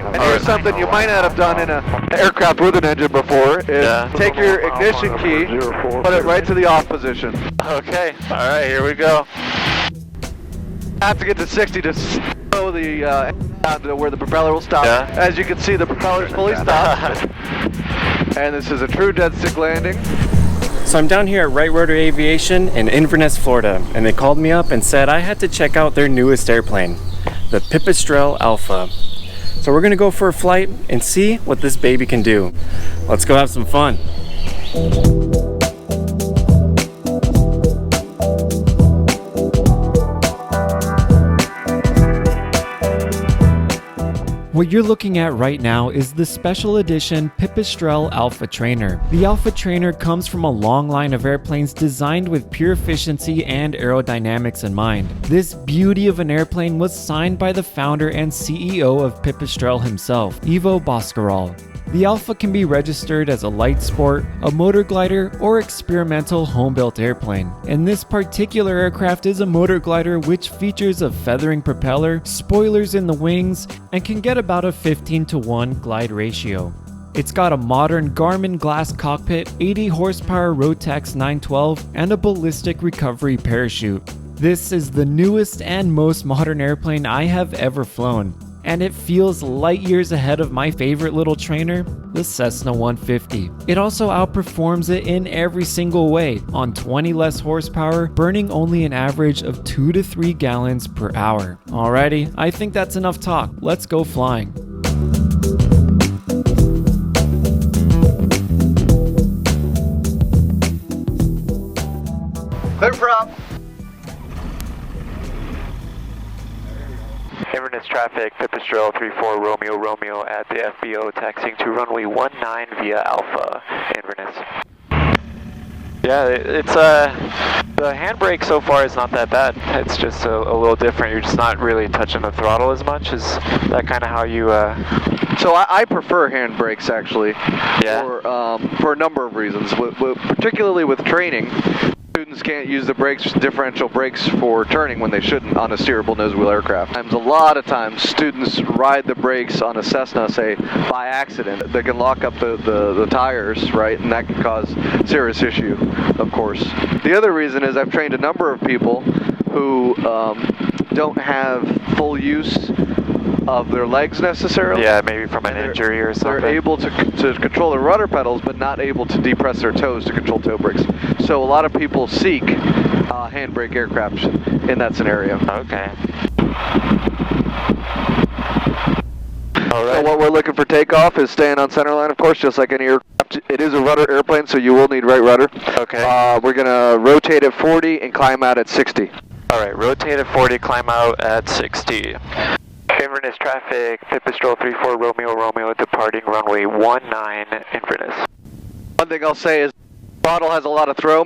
And here's something you might not have done in an aircraft with an engine before, is take your ignition key, put it right to the off position. Okay, alright, here we go. I have to get to 60 to slow the down to where the propeller will stop. Yeah. As you can see, the propeller's fully stopped. And this is a true dead stick landing. So I'm down here at Right Rudder Aviation in Inverness, Florida, and they called me up and said I had to check out their newest airplane, the Pipistrel Alpha. So we're gonna go for a flight and see what this baby can do. Let's go have some fun. What you're looking at right now is the special edition Pipistrel Alpha Trainer. The Alpha Trainer comes from a long line of airplanes designed with pure efficiency and aerodynamics in mind. This beauty of an airplane was signed by the founder and CEO of Pipistrel himself, Ivo Boscarol. The Alpha can be registered as a light sport, a motor glider, or experimental home-built airplane. And this particular aircraft is a motor glider which features a feathering propeller, spoilers in the wings, and can get about a 15:1 glide ratio. It's got a modern Garmin glass cockpit, 80 horsepower Rotax 912, and a ballistic recovery parachute. This is the newest and most modern airplane I have ever flown. And it feels light years ahead of my favorite little trainer, the Cessna 150. It also outperforms it in every single way, on 20 less horsepower, burning only an average of 2 to 3 gallons per hour. Alrighty, I think that's enough talk. Let's go flying. Clear prop. Inverness traffic, Pipistrel 34 Romeo Romeo at the FBO, taxiing to runway 19 via Alpha, Inverness. Yeah, it's the handbrake so far is not that bad. It's just a little different. You're just not really touching the throttle as much. Is that kind of how you? So I prefer hand brakes actually. Yeah. For a number of reasons, particularly with training. Students can't use the differential brakes for turning when they shouldn't on a steerable nose wheel aircraft. A lot of times students ride the brakes on a Cessna, say, by accident. They can lock up the tires, right, and that can cause serious issue, of course. The other reason is I've trained a number of people who don't have full use of their legs necessarily. Yeah, maybe from an injury or something. They're able to control the rudder pedals, but not able to depress their toes to control toe brakes. So a lot of people seek handbrake aircraft in that scenario. Okay. All right. So what we're looking for takeoff is staying on center line, of course, just like any aircraft. It is a rudder airplane, so you will need right rudder. Okay. We're gonna rotate at 40 and climb out at 60. All right, rotate at 40, climb out at 60. Inverness traffic, Pipistrel 34 Romeo Romeo, departing runway 19 Inverness. One thing I'll say is throttle has a lot of throw.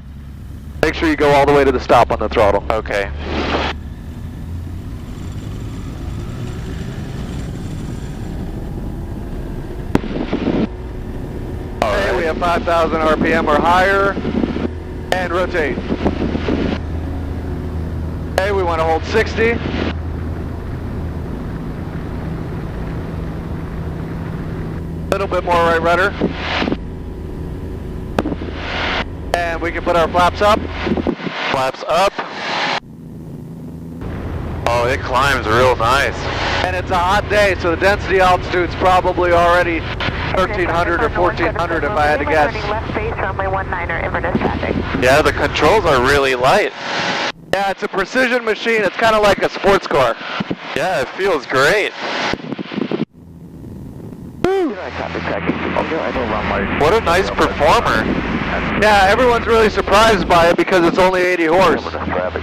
Make sure you go all the way to the stop on the throttle. Okay. Okay, we have 5,000 RPM or higher. And rotate. Okay, we want to hold 60. A little bit more right rudder. And we can put our flaps up. Flaps up. Oh, it climbs real nice. And it's a hot day, so the density altitude's probably already 1,300 or 1,400 if I had to guess. Left base, runway 19er, Inverness traffic. Yeah, the controls are really light. Yeah, it's a precision machine. It's kind of like a sports car. Yeah, it feels great. What a nice performer. Yeah, everyone's really surprised by it because it's only 80 horse.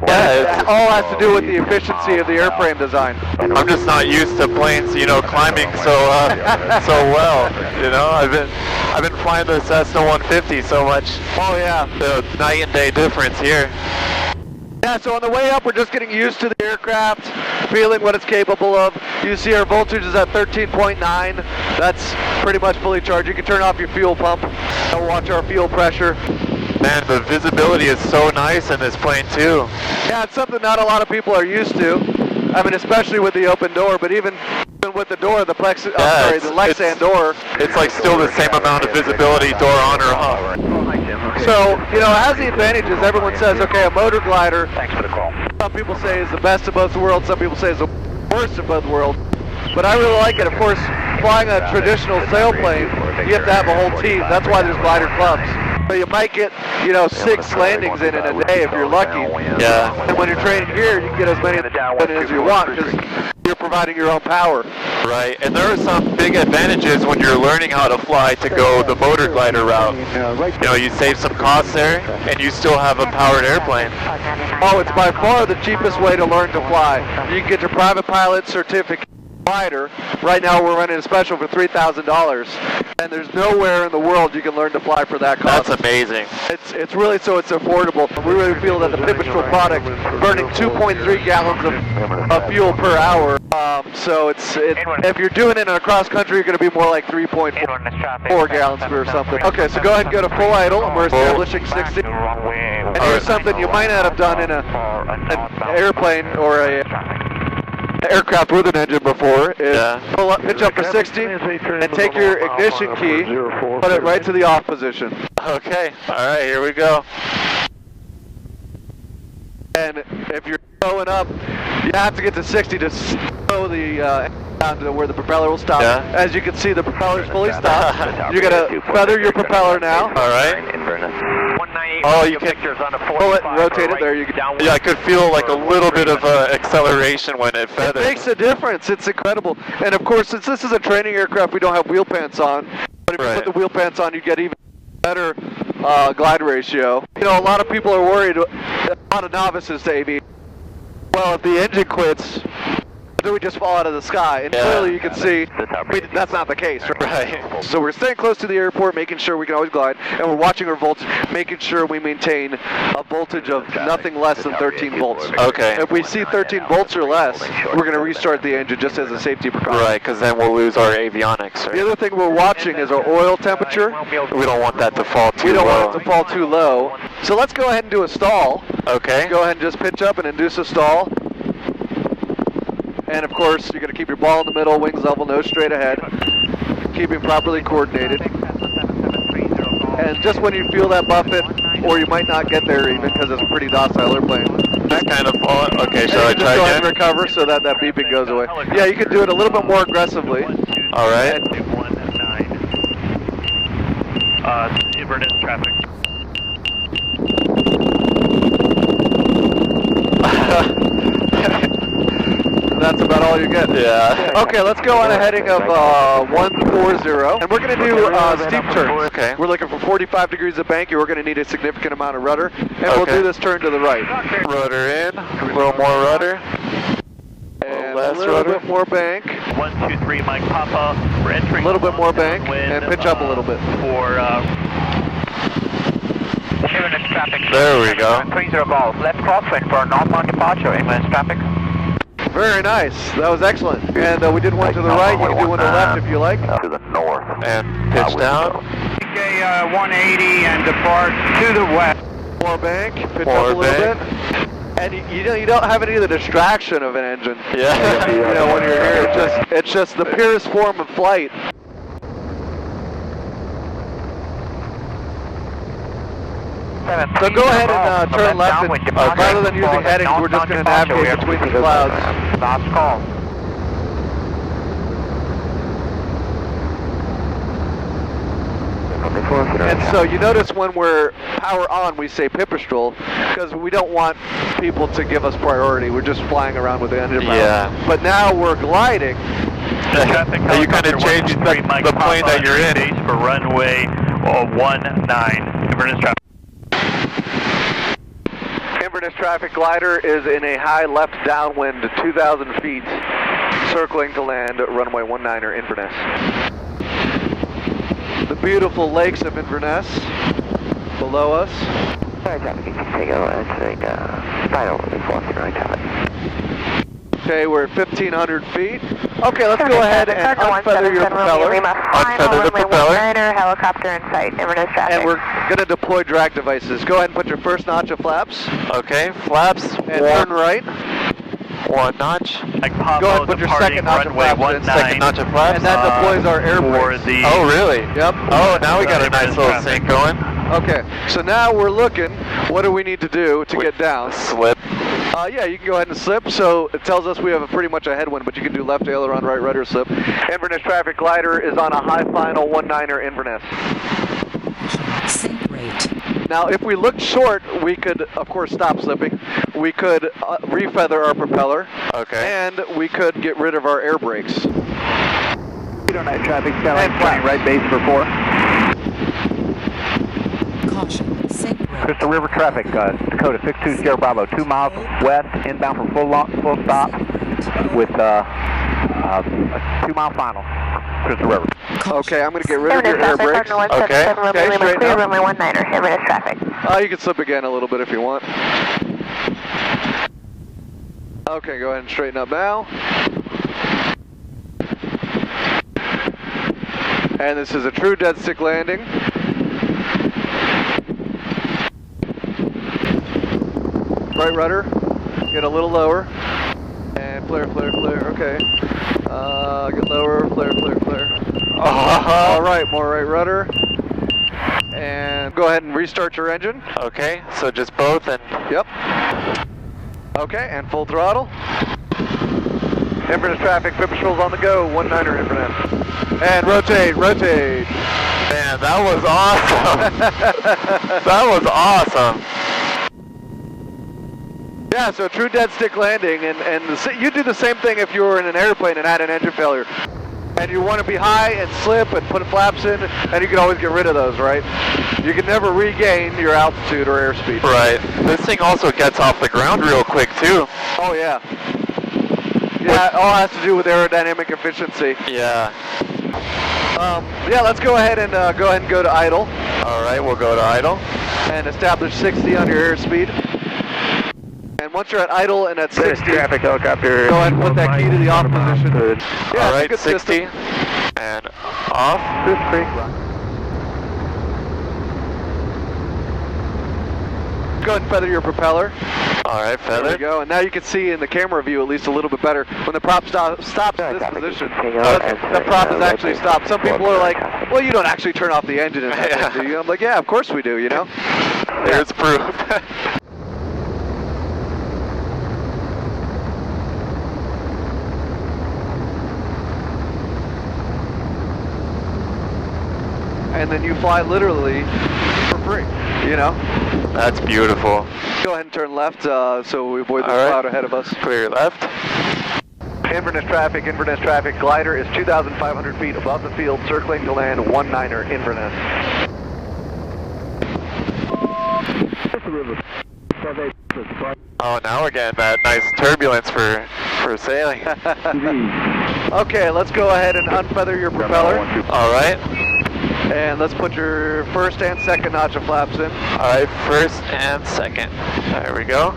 Yeah, it all has to do with the efficiency of the airframe design. I'm just not used to planes, you know, climbing so well. You know, I've been flying the Cessna 150 so much. Oh yeah, The night and day difference here. Yeah, so on the way up, we're just getting used to the aircraft, feeling what it's capable of. You see our voltage is at 13.9. That's pretty much fully charged. You can turn off your fuel pump and watch our fuel pressure. Man, the visibility is so nice in this plane too. Yeah, it's something not a lot of people are used to. I mean, especially with the open door, but even with the door, the Lexan door. It's like still the same amount of visibility, door on or off. So, you know, it has the advantages. Everyone says, okay, a motor glider, Thanks for the call. some people say is the best of both worlds, some people say is the worst of both worlds. But I really like it. Of course, flying a traditional sailplane, you have to have a whole team. That's why there's glider clubs. So you might get, you know, 6 landings in a day if you're lucky. Yeah. And when you're training here, you can get as many as you want because you're providing your own power. Right, and there are some big advantages when you're learning how to fly to go the motor glider route. You know, you save some costs there, and you still have a powered airplane. Oh, it's by far the cheapest way to learn to fly. You can get your private pilot certificate. Glider. Right now we're running a special for $3,000, and there's nowhere in the world you can learn to fly for that cost. That's amazing. It's really so it's affordable. We really feel that the Pipistrel product, burning 2.3 gallons of fuel per hour. So if you're doing it in a cross country, you're going to be more like 3.4 gallons or something. Okay, so go ahead and go to full idle, and we're establishing 60. And here's something you might not have done in an airplane or a aircraft with an engine before is pitch up for 60 and take your ignition key, put it right to the off position. Okay, alright, here we go. And if you're slowing up, you have to get to 60 to slow the down to where the propeller will stop. Yeah. As you can see, the propeller's fully stopped. You're going to feather your propeller now. Alright. Oh, you can pull it and rotate it. There you go. Yeah, I could feel like a little bit of acceleration when it feathers. It makes a difference. It's incredible. And of course, since this is a training aircraft, we don't have wheel pants on. But if you put the wheel pants on, you get even better glide ratio. You know, a lot of people are worried, a lot of novices to aviation. Well, if the engine quits, do we just fall out of the sky? And clearly you can see that's not the case, right? So we're staying close to the airport, making sure we can always glide, and we're watching our voltage, making sure we maintain a voltage of nothing less than 13 volts. Okay. If we see 13 volts or less, we're going to restart the engine just as a safety precaution. Right, because then we'll lose our avionics. Right? The other thing we're watching is our oil temperature. We don't want that to fall too low. We don't want it to fall too low. So let's go ahead and do a stall. Okay. Go ahead and just pitch up and induce a stall. And of course, you're going to keep your ball in the middle, wings level, nose straight ahead, keeping properly coordinated. And just when you feel that buffet, or you might not get there even because it's a pretty docile airplane. That kind of fall. Okay, shall I try just go ahead and again? recover so that that beeping goes away. Yeah, you can do it a little bit more aggressively. All right. Inverness traffic. That's about all you get. Yeah. Okay, let's go on a heading of 140, and we're going to do steep turns. Okay. We're looking for 45 degrees of bank, and we're going to need a significant amount of rudder, and we'll do this turn to the right. Rudder in, a little more rudder. And a little bit more bank. 123, Mike Papa. We're entering a little bit more bank, and pitch up a little bit. For traffic. There we go. 30 Golf. Left crosswind for northbound departure. Inverness traffic. Very nice. That was excellent. And we did one to the right. You can do one to the left if you like. To the north. And pitch down. Okay, 180 and depart to the west. More bank. Pitch up a little bit. And you don't have any of the distraction of an engine. Yeah. You know, when you're here, it's just the purest form of flight. So go ahead and turn left, and rather than using headings, we're just going to navigate between the clouds. Last call. And so you notice when we're power on, we say Pipistrel, because we don't want people to give us priority. We're just flying around with the engine. Yeah. But now we're gliding. So you kind of change the plane that you're in. Base for runway 19. Inverness traffic. Inverness traffic glider is in a high left downwind, 2,000 feet, circling to land at runway 19 or Inverness. The beautiful lakes of Inverness below us. Okay, we're at 1,500 feet. Okay, let's go ahead and unfeather your propeller. Unfeather the propeller. Helicopter in sight, Inverness traffic. And we're going to deploy drag devices. Go ahead and put your first notch of flaps. Okay, flaps. And turn right. 1 notch. Go ahead and put your second notch of flaps in. Second notch of flaps. And that deploys our air brakes. Oh, really? Yep. Oh, now we got a nice little sync going. Okay, so now we're looking, what do we need to do to get down? Slip. Yeah, you can go ahead and slip, so it tells us we have pretty much a headwind, but you can do left aileron, right rudder slip. Inverness traffic glider is on a high final 19er Inverness. Sync rate. Now, if we looked short, we could, of course, stop slipping. We could refeather our propeller. Okay. And we could get rid of our air brakes. On that traffic, And flat. right base for 4. Caution. Sync rate. Crystal River traffic, Dakota 620 Bravo, 2 miles west, inbound for full stop with a 2-mile final. Crystal River. Okay, I'm going to get rid of your air brakes. Okay. Okay, straighten clear up. runway 19er, Inverness traffic. You can slip again a little bit if you want. Okay, go ahead and straighten up now. And this is a true dead stick landing. Right rudder, get a little lower. And flare, flare, flare, okay. Get lower, flare, flare, flare. All right, more right rudder. And go ahead and restart your engine. Okay, so just both and... Yep. Okay, and full throttle. Inverness traffic, Pipistrel's on the go, 19er Inverness. And rotate, rotate. Man, that was awesome. That was awesome. Yeah, so true dead stick landing, and you do the same thing if you were in an airplane and had an engine failure. And you want to be high and slip and put flaps in, and you can always get rid of those, right? You can never regain your altitude or airspeed. Right. This thing also gets off the ground real quick, too. Oh, yeah. Yeah, it all has to do with aerodynamic efficiency. Yeah. Yeah, let's go ahead and go to idle. All right, we'll go to idle. And establish 60 on your airspeed. And once you're at idle and at 60, traffic helicopter. go ahead and put that key to the off position. Yeah, All right, it's a good 60 system. and off. Go ahead and feather your propeller. All right, There we feather. go. And now you can see in the camera view at least a little bit better when the prop stops in this position. The prop is actually stopped. Some people are like, well, you don't actually turn off the engine in that thing, do you? I'm like, yeah, of course we do, you know? There's proof. And then you fly literally for free, you know? That's beautiful. Go ahead and turn left so we avoid the cloud ahead of us. Clear left. Inverness traffic, glider is 2,500 feet above the field, circling to land 19er Inverness. Oh, now we're getting that nice turbulence for sailing. Okay, let's go ahead and unfeather your propeller. All right. And let's put your first and second notch of flaps in. All right, first and second. There we go.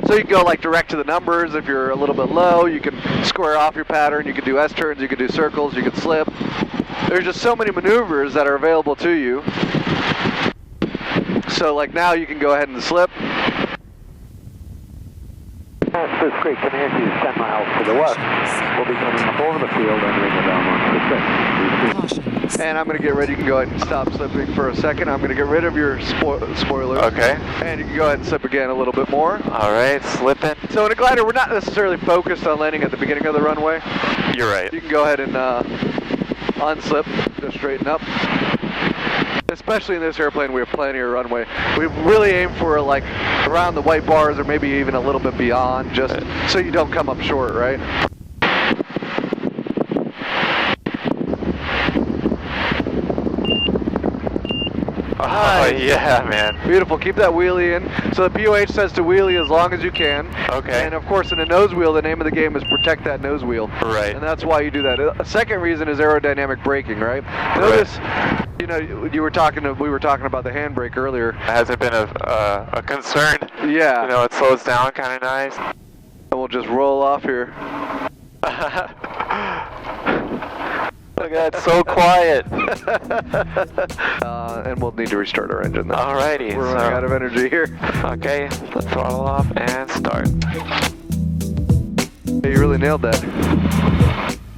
So you can go like direct to the numbers. If you're a little bit low, you can square off your pattern. You can do S-turns, you can do circles, you can slip. There's just so many maneuvers that are available to you. So like now you can go ahead and slip. Spruce Creek, command you 10 miles to the west. We'll be coming up over the field and ring around on Caution. And I'm going to get ready. You can go ahead and stop slipping for a second. I'm going to get rid of your spoilers. Okay. And you can go ahead and slip again a little bit more. All right, slipping. So in a glider, we're not necessarily focused on landing at the beginning of the runway. You're right. You can go ahead and unslip, just straighten up. Especially in this airplane, we have plenty of runway. We really aim for like around the white bars or maybe even a little bit beyond, just so you don't come up short, right? Oh, yeah, man. Beautiful. Keep that wheelie in. So the POH says to wheelie as long as you can. Okay. And of course, in a nose wheel, the name of the game is protect that nose wheel. Right. And that's why you do that. A second reason is aerodynamic braking, right? Notice, you know, we were talking about the handbrake earlier. It hasn't been a concern. Yeah. You know, it slows down kind of nice. And we'll just roll off here. Look at that, so quiet. And we'll need to restart our engine now. Alrighty. We're running out of energy here. Okay, let's throttle off and start. Hey, you really nailed that.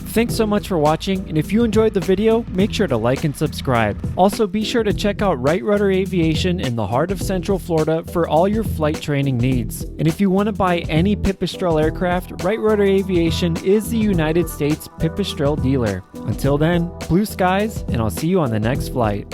Thanks so much for watching, and if you enjoyed the video, make sure to like and subscribe. Also, be sure to check out Right Rudder Aviation in the heart of Central Florida for all your flight training needs. And if you want to buy any Pipistrel aircraft, Right Rudder Aviation is the United States Pipistrel dealer. Until then, blue skies, and I'll see you on the next flight.